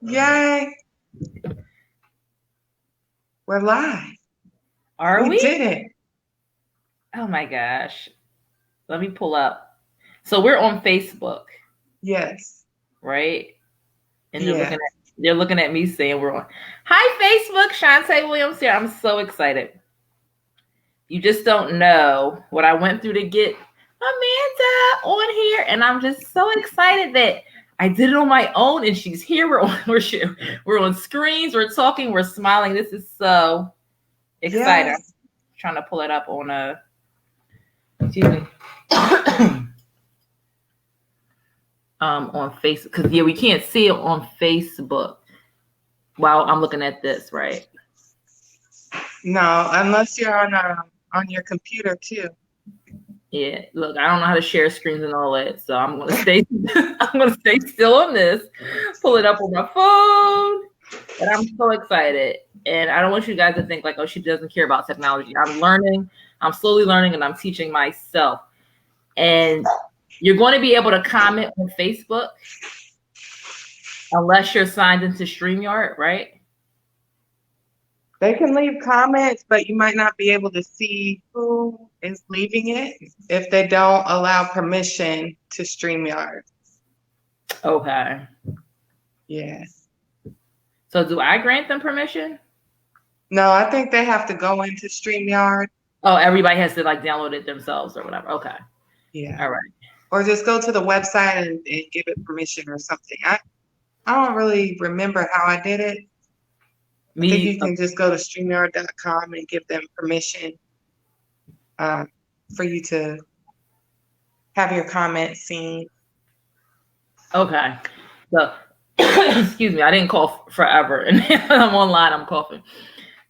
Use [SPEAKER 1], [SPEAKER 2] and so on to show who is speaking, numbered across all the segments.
[SPEAKER 1] Yay. We're live.
[SPEAKER 2] Are
[SPEAKER 1] We
[SPEAKER 2] we?
[SPEAKER 1] did it.
[SPEAKER 2] Oh my gosh. Let me pull up. So we're on Facebook,
[SPEAKER 1] Yes.
[SPEAKER 2] right? And
[SPEAKER 1] Yeah.
[SPEAKER 2] they're looking at me saying we're on. Hi Facebook, Shant'e Williams here. I'm so excited. You just don't know what I went through to get Amanda on here, and I'm just so excited that I did it on my own, and she's here. We're on screens. We're talking. We're smiling. This is so exciting.
[SPEAKER 1] Yes.
[SPEAKER 2] I'm trying to pull it up on a. Excuse me. On Facebook, because we can't see it on Facebook while I'm looking at this, right?
[SPEAKER 1] No, unless you're on your computer too.
[SPEAKER 2] Yeah, look, I don't know how to share screens and all that, so I'm gonna stay I'm gonna stay still on this, pull it up on my phone, and I'm so excited. And I don't want you guys to think like, oh, she doesn't care about technology. I'm slowly learning, and I'm teaching myself. And you're going to be able to comment on Facebook unless you're signed into StreamYard, right?
[SPEAKER 1] They can leave comments, but you might not be able to see who is leaving it if they don't allow permission to StreamYard.
[SPEAKER 2] Okay.
[SPEAKER 1] Yeah.
[SPEAKER 2] So do I grant them permission?
[SPEAKER 1] No, I think they have to go into StreamYard.
[SPEAKER 2] Oh, everybody has to like download it themselves or whatever. Okay.
[SPEAKER 1] Yeah.
[SPEAKER 2] All right.
[SPEAKER 1] Or just go to the website and give it permission or something. I don't really remember how I did it. I think you can just go to StreamYard.com and give them permission for you to have your comments seen.
[SPEAKER 2] Okay. So, excuse me, I didn't cough forever, and I'm online. I'm coughing.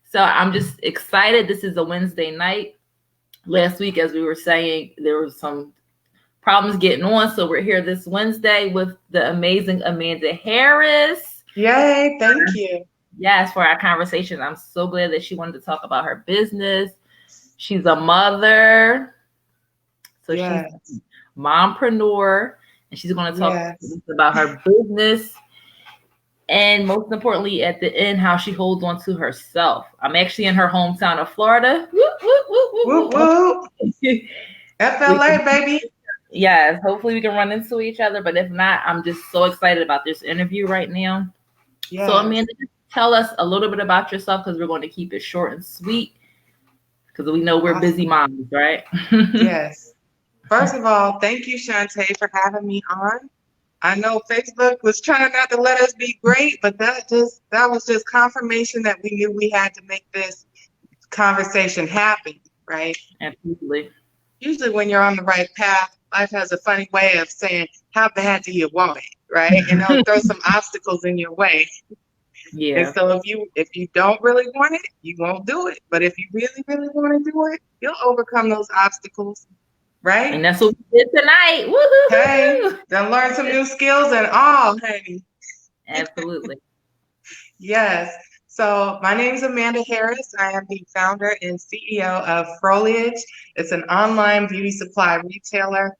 [SPEAKER 2] So I'm just excited. This is a Wednesday night. Last week, as we were saying, there was some problems getting on, so we're here this Wednesday with the amazing Amanda Harris.
[SPEAKER 1] Yay! Thank you.
[SPEAKER 2] Yes, for our conversation. I'm so glad that she wanted to talk about her business. She's a mother. So yes. She's a mompreneur, and she's going to talk about her business. And most importantly, at the end, how she holds on to herself. I'm actually in her hometown of Florida.
[SPEAKER 1] Whoop, whoop. FLA, baby.
[SPEAKER 2] Yes, hopefully we can run into each other. But if not, I'm just so excited about this interview right now. Yes. So Amanda, tell us a little bit about yourself, because we're going to keep it short and sweet, because we know we're busy moms, right?
[SPEAKER 1] Yes. First of all, thank you, Shant'e, for having me on. I know Facebook was trying not to let us be great, but that was just confirmation that we knew we had to make this conversation happen, right?
[SPEAKER 2] Absolutely.
[SPEAKER 1] Usually when you're on the right path, life has a funny way of saying, how bad do you want it, right? And it'll throw some obstacles in your way. Yeah. And so if you don't really want it, you won't do it. But if you really, really want to do it, you'll overcome those obstacles, right?
[SPEAKER 2] And that's what we did tonight. Woo-hoo-hoo-hoo.
[SPEAKER 1] Hey, then learn some new skills and all, honey.
[SPEAKER 2] Absolutely.
[SPEAKER 1] Yes. So my name is Amanda Harris. I am the founder and CEO of Froliage. It's an online beauty supply retailer.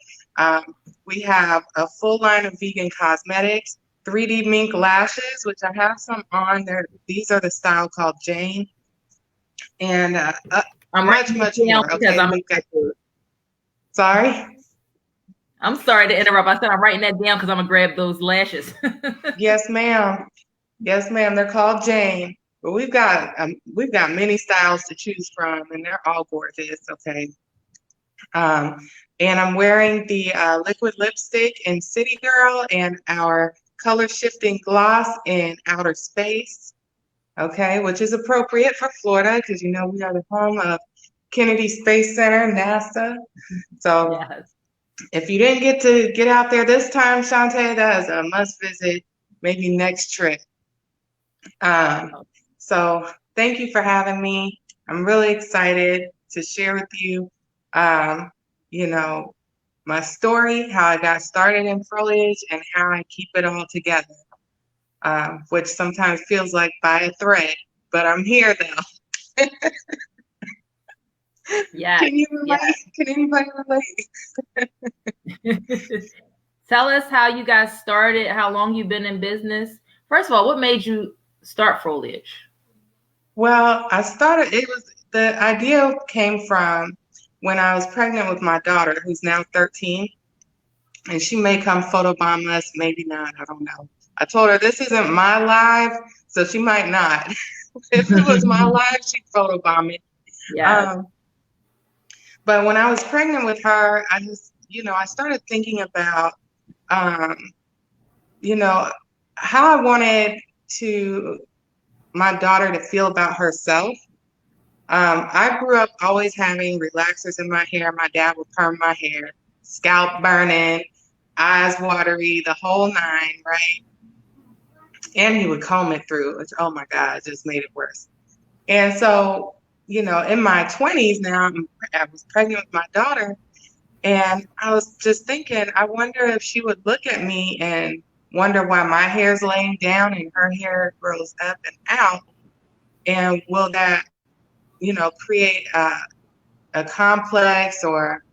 [SPEAKER 1] We have a full line of vegan cosmetics, 3D mink lashes, which I have some on there. These are the style called Jane. And
[SPEAKER 2] I'm much more. Because okay.
[SPEAKER 1] Sorry?
[SPEAKER 2] I'm sorry to interrupt. I said I'm writing that down because I'm going to grab those lashes.
[SPEAKER 1] Yes, ma'am. Yes, ma'am. They're called Jane. But we've got many styles to choose from, and they're all gorgeous. Okay. And I'm wearing the liquid lipstick in City Girl and our color shifting gloss in Outer Space. Okay, which is appropriate for Florida because we are the home of Kennedy Space Center, NASA. So yes. If you didn't get out there this time, Shant'e, that is a must visit. Maybe next trip. So thank you for having me. I'm really excited to share with you, my story, how I got started in Froliage, and how I keep it all together, which sometimes feels like by a thread, but I'm here though. Yeah. Can you relate? Yeah. Can anybody relate?
[SPEAKER 2] Tell us how you guys started, how long you've been in business. First of all, what made you start Froliage?
[SPEAKER 1] Well, the idea came from when I was pregnant with my daughter, who's now 13, and she may come photobomb us, maybe not, I don't know. I told her this isn't my live, so she might not. If it was my live, she'd photobomb it.
[SPEAKER 2] Yes.
[SPEAKER 1] But when I was pregnant with her, I just, I started thinking about, um, how I wanted my daughter to feel about herself. I grew up always having relaxers in my hair. My dad would perm my hair, scalp burning, eyes watery, the whole nine, right? And he would comb it through, which, oh my God, it just made it worse. And so, in my 20s now, I was pregnant with my daughter, and I was just thinking, I wonder if she would look at me and wonder why my hair's laying down and her hair grows up and out. And will that, create a complex or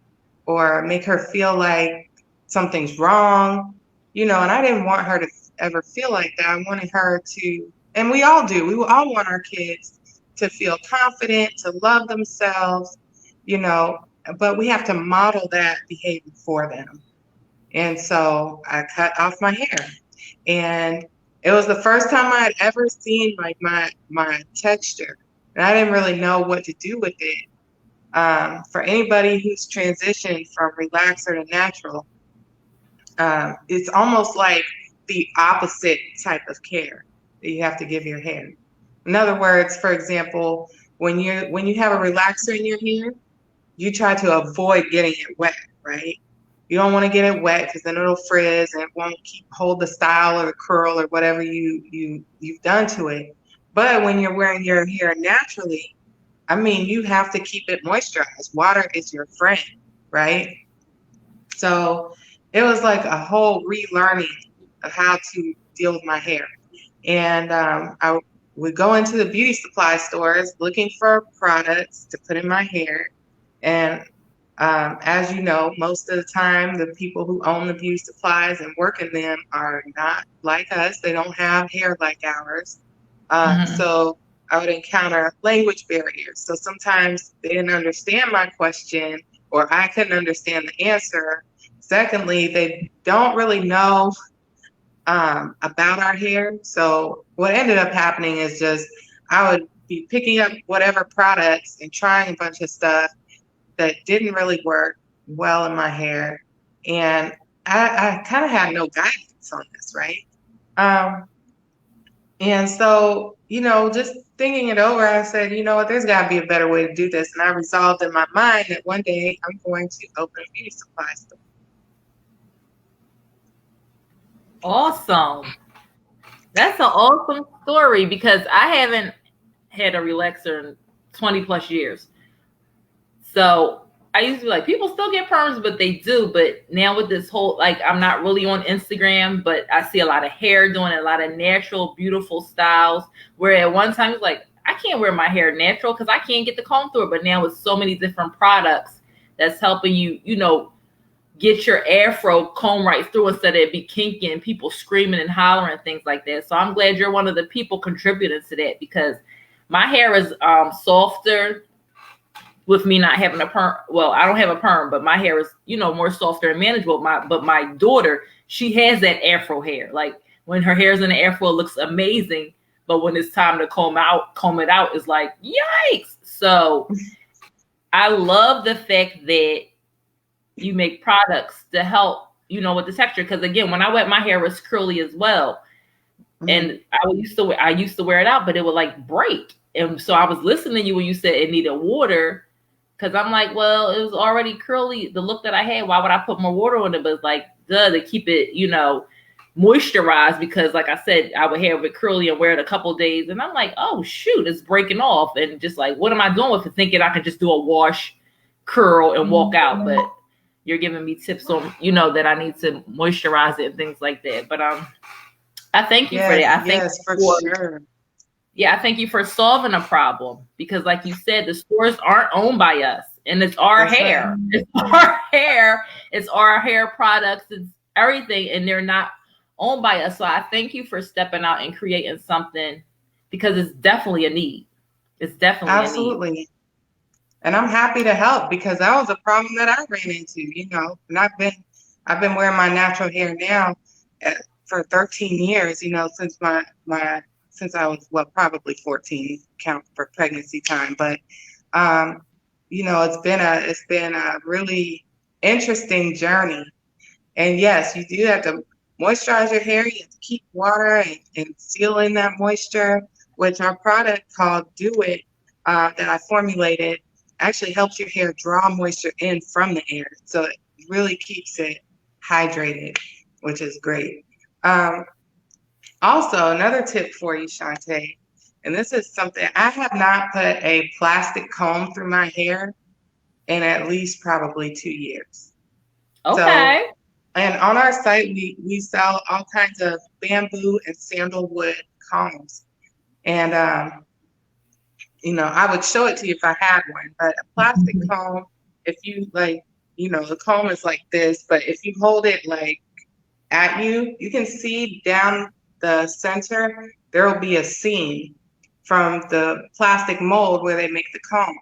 [SPEAKER 1] make her feel like something's wrong, and I didn't want her to ever feel like that. I wanted her to, and we all do, we all want our kids to feel confident, to love themselves, but we have to model that behavior for them. And so I cut off my hair, and it was the first time I had ever seen like my texture, and I didn't really know what to do with it. For anybody who's transitioned from relaxer to natural, it's almost like the opposite type of care that you have to give your hair. In other words, for example, when you have a relaxer in your hair, you try to avoid getting it wet, right? You don't want to get it wet because then it'll frizz and it won't hold the style or the curl or whatever you've done to it. But when you're wearing your hair naturally, I mean, you have to keep it moisturized. Water is your friend, right? So it was like a whole relearning of how to deal with my hair. And I would go into the beauty supply stores looking for products to put in my hair. And as you know, most of the time, the people who own the beauty supplies and work in them are not like us. They don't have hair like ours. So I would encounter language barriers. So sometimes they didn't understand my question, or I couldn't understand the answer. Secondly, they don't really know about our hair. So what ended up happening is just I would be picking up whatever products and trying a bunch of stuff that didn't really work well in my hair. And I kind of had no guidance on this, right? And so, just thinking it over, I said, you know what, there's got to be a better way to do this. And I resolved in my mind that one day I'm going to open a beauty supply store.
[SPEAKER 2] Awesome. That's an awesome story because I haven't had a relaxer in 20 plus years. So I used to be like, people still get perms, but they do. But now with this whole, like, I'm not really on Instagram, but I see a lot of hair doing a lot of natural, beautiful styles. Where at one time it's like, I can't wear my hair natural because I can't get the comb through it. But now with so many different products that's helping you, get your afro comb right through instead of it be kinky and people screaming and hollering and things like that. So I'm glad you're one of the people contributing to that because my hair is softer with me not having a perm. Well, I don't have a perm, but my hair is, more softer and manageable. But my daughter, she has that afro hair. Like when her hair's in the afro, it looks amazing. But when it's time to comb it out, it's like, yikes. So I love the fact that you make products to help, with the texture. Because again, when I wet my hair, it's curly as well. Mm-hmm. And I used to wear it out, but it would like break. And so I was listening to you when you said it needed water. Because I'm like, well, it was already curly, the look that I had. Why would I put more water on it? But it's like, to keep it, moisturized. Because like I said, I would have it curly and wear it a couple days. And I'm like, oh, shoot, it's breaking off. And just like, what am I doing with it? Thinking I can just do a wash, curl, and walk out. But you're giving me tips on, that I need to moisturize it and things like that. But I thank you for that. I thank you for sure. Yeah, I thank you for solving a problem because, like you said, the stores aren't owned by us, and it's our hair. Right. It's our hair. It's our hair products. It's everything, and they're not owned by us. So I thank you for stepping out and creating something because it's definitely a need. It's definitely a need.
[SPEAKER 1] Absolutely. And I'm happy to help because that was a problem that I ran into, and I've been wearing my natural hair now for 13 years, since since I was, well, probably 14, count for pregnancy time. But, it's been a really interesting journey. And yes, you do have to moisturize your hair. You have to keep water and seal in that moisture, which our product called Do It that I formulated actually helps your hair draw moisture in from the air. So it really keeps it hydrated, which is great. Also, another tip for you, Shant'e, and this is something I have not put a plastic comb through my hair in at least probably 2 years.
[SPEAKER 2] Okay.
[SPEAKER 1] So, and on our site, we sell all kinds of bamboo and sandalwood combs. And, I would show it to you if I had one, but a plastic comb, if you the comb is like this, but if you hold it like at you, you can see down the center, there will be a seam from the plastic mold where they make the comb.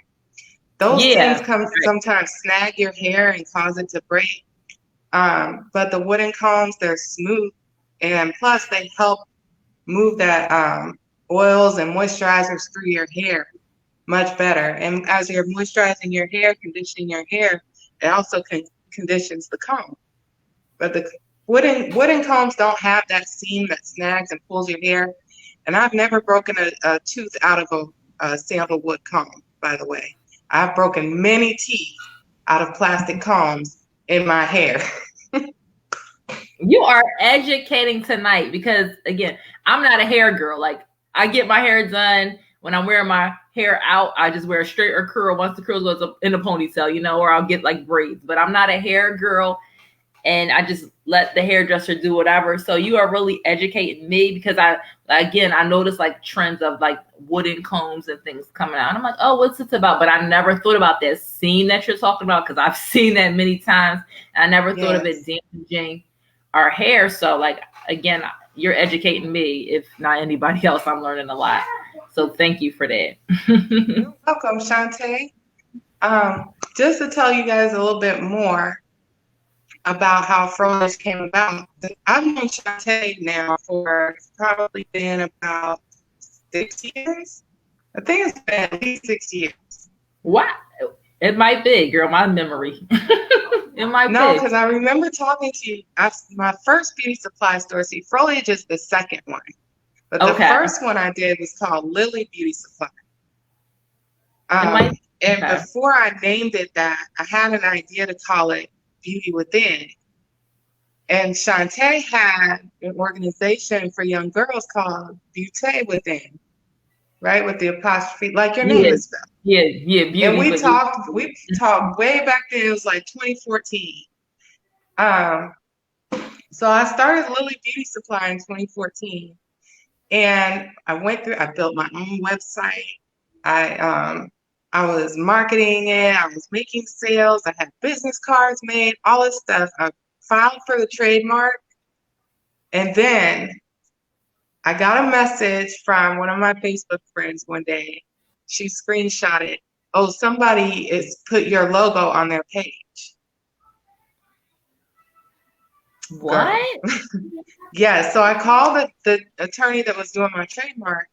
[SPEAKER 1] Those seams sometimes snag your hair and cause it to break. But the wooden combs, they're smooth, and plus they help move that oils and moisturizers through your hair much better. And as you're moisturizing your hair, conditioning your hair, it also conditions the comb. But the wooden combs don't have that seam that snags and pulls your hair. And I've never broken a tooth out of a sandalwood comb, by the way. I've broken many teeth out of plastic combs in my hair.
[SPEAKER 2] You are educating tonight because, again, I'm not a hair girl. Like, I get my hair done. When I'm wearing my hair out, I just wear a straight or curl once the curl goes up in a ponytail, or I'll get like braids. But I'm not a hair girl, and I just let the hairdresser do whatever. So you are really educating me because I noticed like trends of like wooden combs and things coming out. And I'm like, oh, what's this about? But I never thought about that seam that you're talking about because I've seen that many times. And I never thought of it damaging our hair. So like, again, you're educating me. If not anybody else, I'm learning a lot. So thank you for that.
[SPEAKER 1] You're welcome, Shant'e. Just to tell you guys a little bit more about how Froliage came about. I've known Shant'e now for probably been about 6 years. I think it's been at least 6 years.
[SPEAKER 2] Wow. It might be, girl, my memory. It might be.
[SPEAKER 1] No, because I remember talking to you. My first beauty supply store, see, Froliage is the second one. But the first one I did was called Lily Beauty Supply. And before I named it that, I had an idea to call it Beauty Within. And Shant'e had an organization for young girls called Beauty Within, right? With the apostrophe, like your name is spelled.
[SPEAKER 2] Yeah, Beauty.
[SPEAKER 1] And we talked way back then, it was like 2014. So I started Lily Beauty Supply in 2014. And I built my own website. I was marketing it. I was making sales. I had business cards made, all this stuff. I filed for the trademark. And then I got a message from one of my Facebook friends one day. She screenshotted, oh, somebody is put your logo on their page.
[SPEAKER 2] What?
[SPEAKER 1] Yeah, so I called the attorney that was doing my trademark,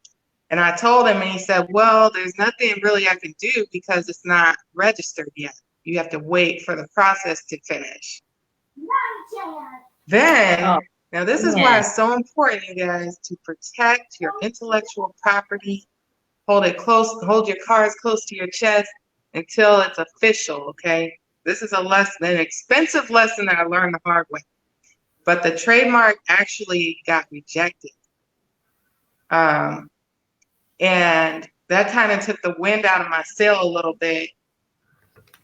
[SPEAKER 1] and I told him, and he said, well, there's nothing really I can do because it's not registered yet. You have to wait for the process to finish. Then, now this is why it's so important, you guys, to protect your intellectual property. Hold your cards close to your chest until it's official, okay? This is an expensive lesson that I learned the hard way. But the trademark actually got rejected. And that kind of took the wind out of my sail a little bit.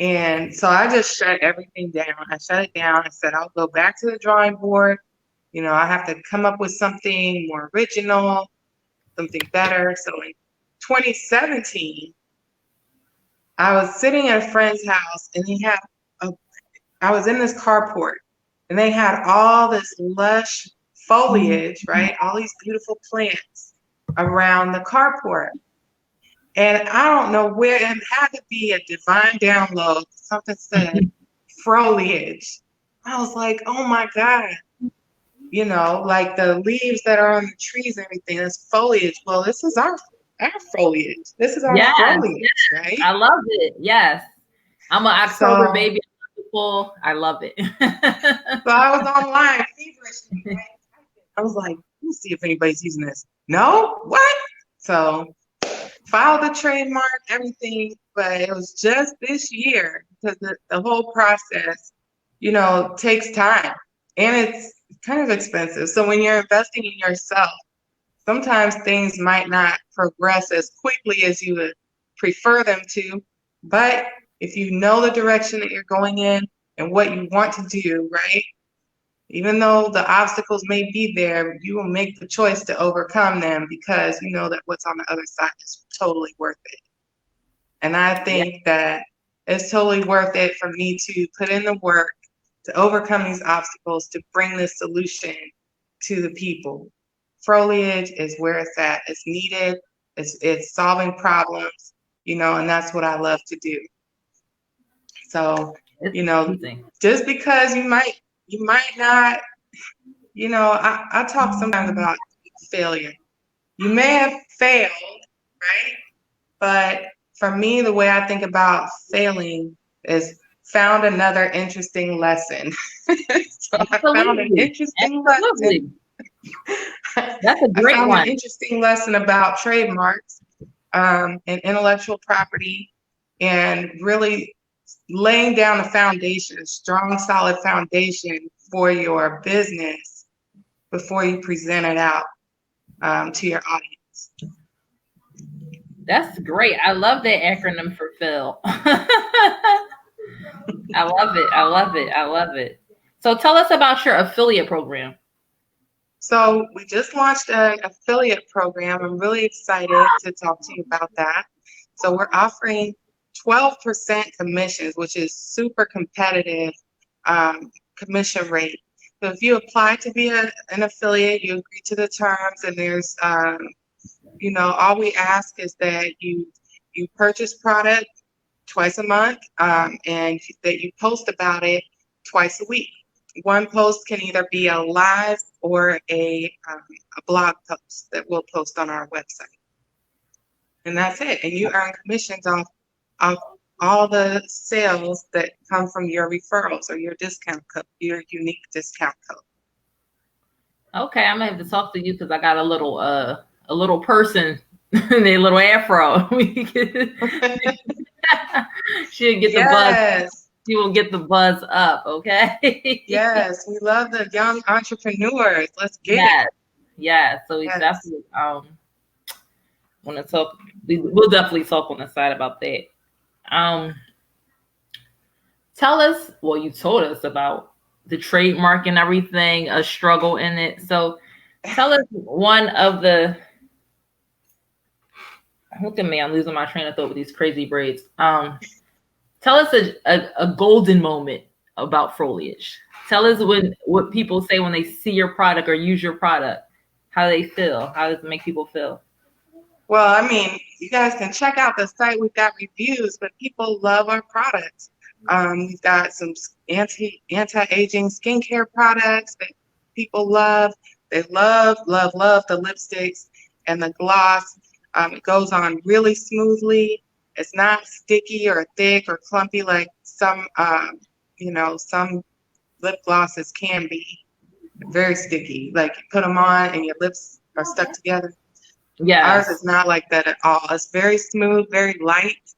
[SPEAKER 1] And so I just shut everything down. I shut it down. I said, I'll go back to the drawing board. I have to come up with something more original, something better. So in 2017, I was sitting at a friend's house, and I was in this carport, and they had all this lush foliage, right? All these beautiful plants around the carport. And I don't know where, it had to be a divine download. Something said Froliage. I was like, oh my God. You know, like the leaves that are on the trees and everything, that's foliage. Well, this is our foliage. This is our
[SPEAKER 2] Yes,
[SPEAKER 1] foliage,
[SPEAKER 2] yes.
[SPEAKER 1] right?
[SPEAKER 2] I love it. Yes. I'm an October
[SPEAKER 1] So,
[SPEAKER 2] baby. I love it.
[SPEAKER 1] so I was online feverishly, right? I was like, let me see if anybody's using this. No? What? So filed the trademark, everything, but it was just this year because the whole process, you know, takes time and it's kind of expensive. So when you're investing in yourself, sometimes things might not progress as quickly as you would prefer them to, but if you know the direction that you're going in and what you want to do, right? Even though the obstacles may be there, you will make the choice to overcome them because you know that what's on the other side is totally worth it. And I
[SPEAKER 2] Yeah.
[SPEAKER 1] think that it's totally worth it for me to put in the work to overcome these obstacles to bring this solution to the people. Froliage is where it's at. It's needed. It's solving problems, you know, and that's what I love to do. So,
[SPEAKER 2] It's
[SPEAKER 1] you know,
[SPEAKER 2] amazing.
[SPEAKER 1] just because you might not, you know, I talk sometimes about failure. You may have failed, right? But for me, the way I think about failing is found another interesting lesson. So I found an
[SPEAKER 2] Absolutely.
[SPEAKER 1] interesting lesson.
[SPEAKER 2] Absolutely. That's a
[SPEAKER 1] I
[SPEAKER 2] great
[SPEAKER 1] found an
[SPEAKER 2] one.
[SPEAKER 1] interesting lesson about trademarks and intellectual property and really laying down a foundation, a strong, solid foundation for your business before you present it out to your audience.
[SPEAKER 2] That's great. I love that acronym for Phil. I love it. I love it. I love it. So tell us about your affiliate program.
[SPEAKER 1] So we just launched an affiliate program. I'm really excited to talk to you about that. So we're offering 12% commissions, which is super competitive commission rate. So if you apply to be an affiliate, you agree to the terms, and there's, you know, all we ask is that you purchase product twice a month, and that you post about it twice a week. One post can either be a live or a blog post that we'll post on our website. And that's it. And you earn commissions off all the sales that come from your referrals or your discount code, your unique discount code.
[SPEAKER 2] Okay, I'm gonna have to talk to you because I got a little person in a little afro. She'll get the buzz.
[SPEAKER 1] Yes.
[SPEAKER 2] She will get the buzz up. Okay.
[SPEAKER 1] Yes. We love the young entrepreneurs. Let's get
[SPEAKER 2] Yes.
[SPEAKER 1] it.
[SPEAKER 2] Yeah. So we
[SPEAKER 1] Yes.
[SPEAKER 2] definitely want to talk. We'll definitely talk on the side about that. Tell us. Well, you told us about the trademark and everything, a struggle in it. So tell us one of the. Look at me, I'm losing my train of thought with these crazy braids. Tell us a golden moment about Froliage. Tell us what people say when they see your product or use your product. How they feel. How does it make people feel?
[SPEAKER 1] Well, I mean, you guys can check out the site. We've got reviews, but people love our products. We've got some anti-aging skincare products that people love. They love the lipsticks and the gloss. It goes on really smoothly. It's not sticky or thick or clumpy like some, you know, some lip glosses can be. Very sticky. Like you put them on and your lips are stuck together.
[SPEAKER 2] Yes.
[SPEAKER 1] Ours is not like that at all. It's very smooth, very light,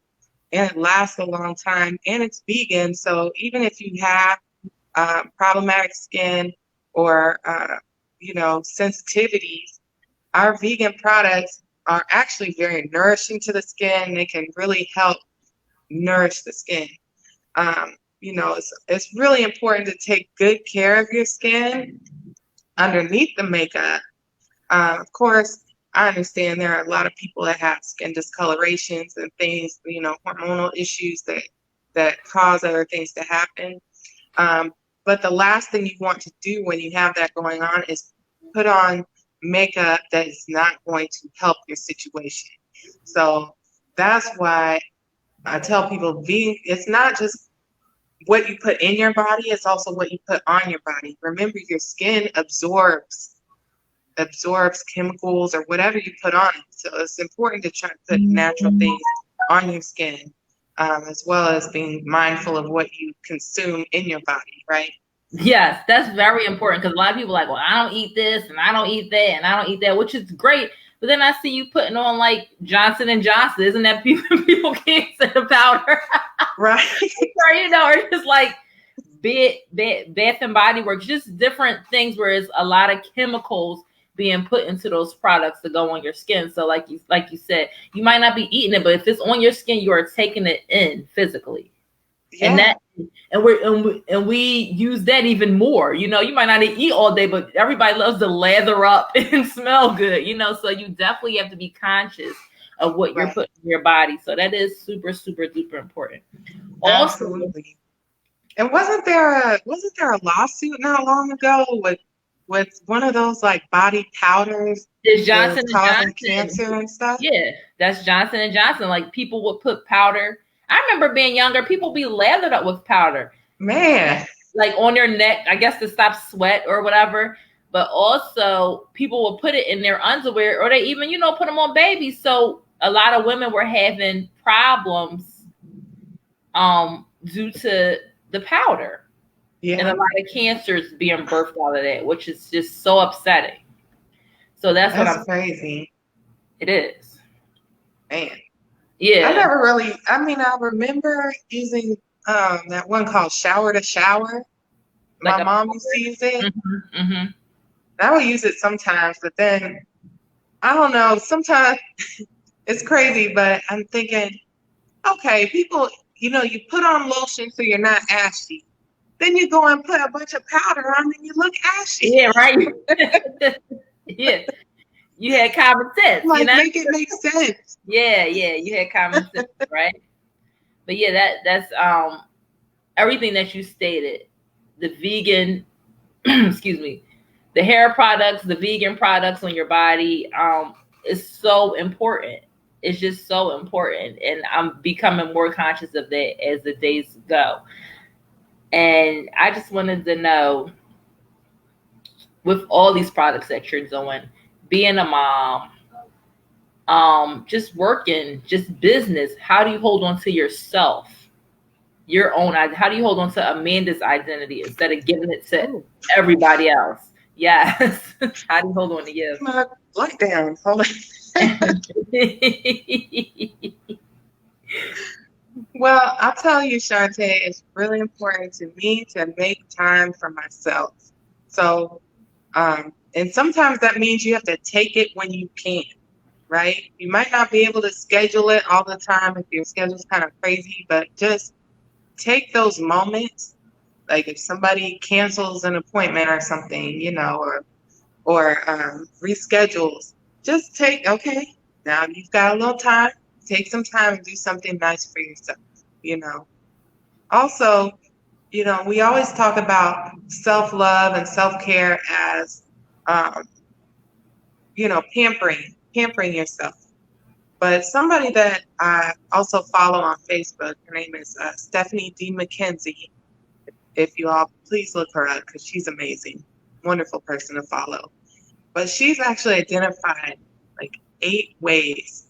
[SPEAKER 1] and it lasts a long time. And it's vegan, so even if you have problematic skin or you know, sensitivities, our vegan products are actually very nourishing to the skin. They can really help nourish the skin. You know, it's really important to take good care of your skin underneath the makeup. Of course, I understand there are a lot of people that have skin discolorations and things, you know, hormonal issues that cause other things to happen. But the last thing you want to do when you have that going on is put on makeup that is not going to help your situation. So that's why I tell people it's not just what you put in your body, it's also what you put on your body. Remember, your skin absorbs chemicals or whatever you put on it. So it's important to try to put natural things on your skin, as well as being mindful of what you consume in your body, right?
[SPEAKER 2] Yes, that's very important because a lot of people are like, well, I don't eat this and I don't eat that and I don't eat that, which is great. But then I see you putting on like Johnson and Johnson, isn't that people can't say the powder,
[SPEAKER 1] right?
[SPEAKER 2] or or just like Bath and Body Works, just different things where it's a lot of chemicals being put into those products to go on your skin. So like you said, you might not be eating it, but if it's on your skin, you are taking it in physically.
[SPEAKER 1] Yeah.
[SPEAKER 2] And we use that even more. You might not eat all day, but everybody loves to lather up and smell good. So you definitely have to be conscious of what you're putting in your body. So that is super, super duper important.
[SPEAKER 1] Absolutely. And wasn't there a lawsuit not long ago with one of those like body powders
[SPEAKER 2] is Johnson
[SPEAKER 1] that was causing cancer and stuff?
[SPEAKER 2] Yeah, that's Johnson and Johnson. Like people would put powder. I remember being younger, people be lathered up with powder.
[SPEAKER 1] Man.
[SPEAKER 2] Like on their neck, I guess to stop sweat or whatever. But also people will put it in their underwear, or they even, put them on babies. So a lot of women were having problems due to the powder. Yeah. And a lot of cancers being birthed out of that, which is just so upsetting. So that's what I'm
[SPEAKER 1] crazy.
[SPEAKER 2] It is.
[SPEAKER 1] Man.
[SPEAKER 2] Yeah.
[SPEAKER 1] I remember using that one called Shower to Shower.
[SPEAKER 2] Like
[SPEAKER 1] my mom used to use it.
[SPEAKER 2] Mm-hmm, mm-hmm.
[SPEAKER 1] I would use it sometimes, but then I don't know, sometimes it's crazy, but I'm thinking, okay, people, you put on lotion so you're not ashy. Then you go and put a bunch of powder on and you look ashy.
[SPEAKER 2] Yeah, right. Yeah. You had common sense.
[SPEAKER 1] Make it make sense.
[SPEAKER 2] Yeah, you had common sense, right? But yeah, that's everything that you stated. The vegan, excuse me, the hair products, the vegan products on your body, is so important. It's just so important. And I'm becoming more conscious of that as the days go. And I just wanted to know, with all these products that you're doing, being a mom, just working, just business, how do you hold on to yourself, your own? How do you hold on to Amanda's identity instead of giving it to everybody else? Yes. How do you hold on to you?
[SPEAKER 1] My lockdown. Hold on. Well, I'll tell you, Shant'e, it's really important to me to make time for myself. So, and sometimes that means you have to take it when you can, right? You might not be able to schedule it all the time if your schedule's kind of crazy, but just take those moments. Like if somebody cancels an appointment or something, or reschedules, just okay, now you've got a little time. Take some time and do something nice for yourself, Also, we always talk about self-love and self-care as, pampering yourself. But somebody that I also follow on Facebook, her name is Stephanie D. McKenzie. If you all, please look her up because she's amazing. Wonderful person to follow. But she's actually identified like 8 ways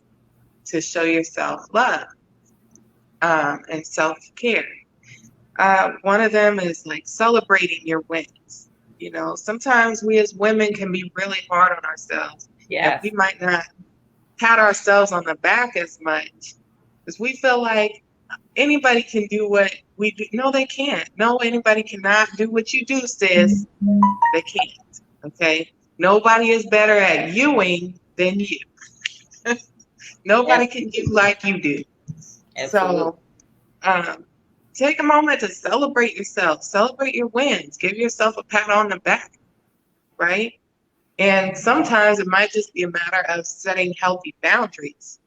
[SPEAKER 1] to show yourself love and self-care. One of them is like celebrating your wins. Sometimes we as women can be really hard on ourselves.
[SPEAKER 2] Yeah.
[SPEAKER 1] We might not pat ourselves on the back as much because we feel like anybody can do what we do. No, they can't. No, anybody cannot do what you do, sis. They can't. Okay? Nobody is better at youing than you. Nobody can do like you do. Absolutely. So take a moment to celebrate yourself. Celebrate your wins. Give yourself a pat on the back, right? And sometimes it might just be a matter of setting healthy boundaries.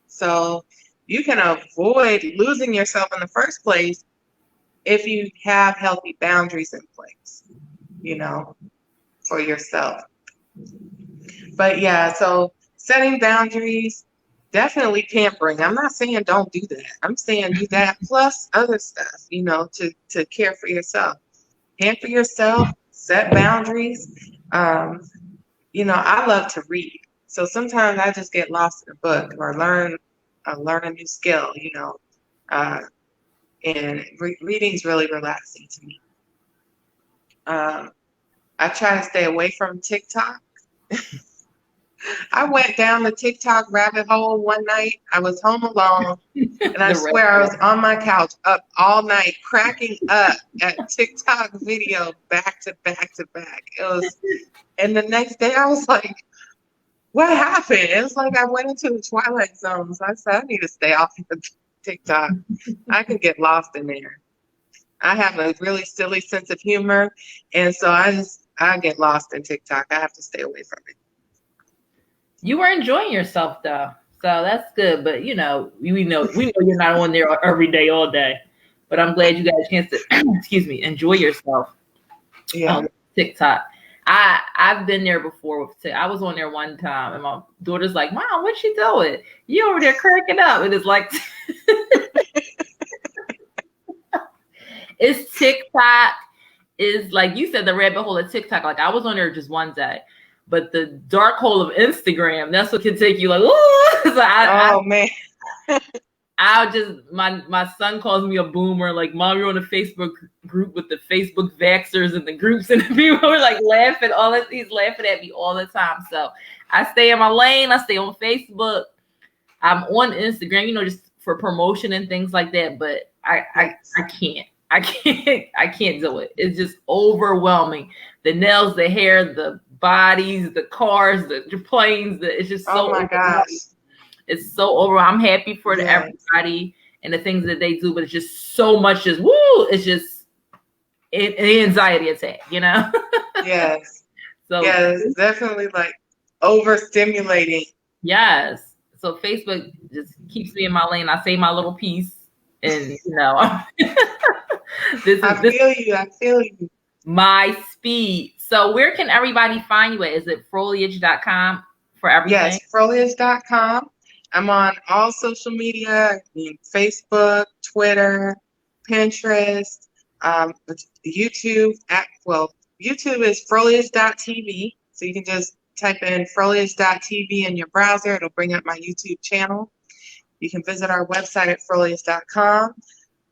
[SPEAKER 1] So you can avoid losing yourself in the first place if you have healthy boundaries in place, for yourself. But yeah, so setting boundaries, definitely pampering. I'm not saying don't do that. I'm saying do that plus other stuff, to care for yourself. Pamper yourself, set boundaries. I love to read. So sometimes I just get lost in a book or learn a new skill, and reading's really relaxing to me. I try to stay away from TikTok. I went down the TikTok rabbit hole one night. I was home alone, and I swear I was on my couch up all night, cracking up at TikTok video back to back to back. And the next day I was like, what happened? It was like I went into the Twilight Zone. So I said, I need to stay off of TikTok. I could get lost in there. I have a really silly sense of humor, and so I get lost in TikTok. I have to stay away from it.
[SPEAKER 2] You were enjoying yourself though, so that's good. But we know you're not on there every day, all day. But I'm glad you got a chance to, enjoy yourself.
[SPEAKER 1] Yeah.
[SPEAKER 2] On TikTok. I've been there before with TikTok. I was on there one time, and my daughter's like, "Mom, what's she doing? You over there cracking up?" And it's like, it's TikTok. Is like you said, the rabbit hole of TikTok. Like I was on there just one day. But the dark hole of Instagram, that's what can take you like, so
[SPEAKER 1] man.
[SPEAKER 2] My son calls me a boomer. Like, Mom, you're on a Facebook group with the Facebook vaxxers and the groups, and the people are like laughing. He's laughing at me all the time. So I stay in my lane. I stay on Facebook. I'm on Instagram, just for promotion and things like that. But I can't do it. It's just overwhelming. The nails, the hair, the bodies, the cars, the planes. It's just so.
[SPEAKER 1] Oh my gosh!
[SPEAKER 2] It's so over. I'm happy for everybody and the things that they do, but it's just so much. Just woo! It's just an anxiety attack,
[SPEAKER 1] Yes.
[SPEAKER 2] So
[SPEAKER 1] it's definitely like overstimulating.
[SPEAKER 2] Yes. So Facebook just keeps me in my lane. I say my little piece, and
[SPEAKER 1] I feel you.
[SPEAKER 2] My speed. So where can everybody find you at? Is it Froliage.com for everything?
[SPEAKER 1] Yes, Froliage.com. I'm on all social media, Facebook, Twitter, Pinterest, YouTube. YouTube is Froliage.tv. So you can just type in Froliage.tv in your browser. It'll bring up my YouTube channel. You can visit our website at Froliage.com.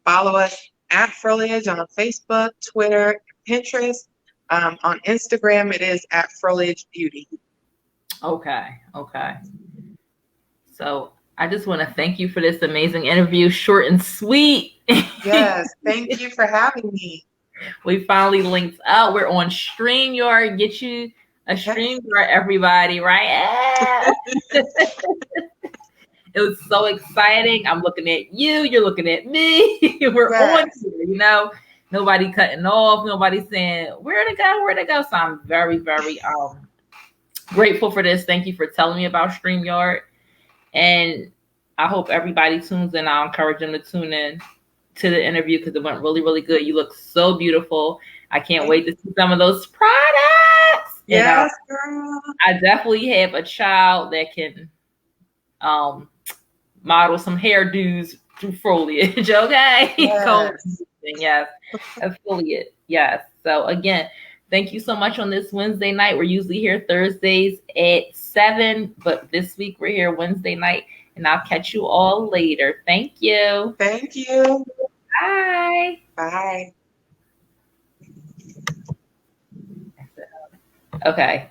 [SPEAKER 1] Follow us at Froliage on Facebook, Twitter, Pinterest. On Instagram, it is at Froliage Beauty.
[SPEAKER 2] Okay. So I just want to thank you for this amazing interview, short and sweet.
[SPEAKER 1] Yes, thank you for having me.
[SPEAKER 2] We finally linked up. We're on StreamYard. Get you a StreamYard, everybody, right? It was so exciting. I'm looking at you. You're looking at me. We're on here, Nobody cutting off. Nobody saying, where to go? So I'm very, very grateful for this. Thank you for telling me about StreamYard. And I hope everybody tunes in. I'll encourage them to tune in to the interview because it went really, really good. You look so beautiful. I can't wait to see some of those products.
[SPEAKER 1] Yes, girl.
[SPEAKER 2] I definitely have a child that can model some hairdos through Froliage. Okay. Yes. Affiliate. Yes. So again, thank you so much on this Wednesday night. We're usually here Thursdays at 7, but this week we're here Wednesday night, and I'll catch you all later. Thank you.
[SPEAKER 1] Thank you.
[SPEAKER 2] Bye.
[SPEAKER 1] Bye.
[SPEAKER 2] Okay.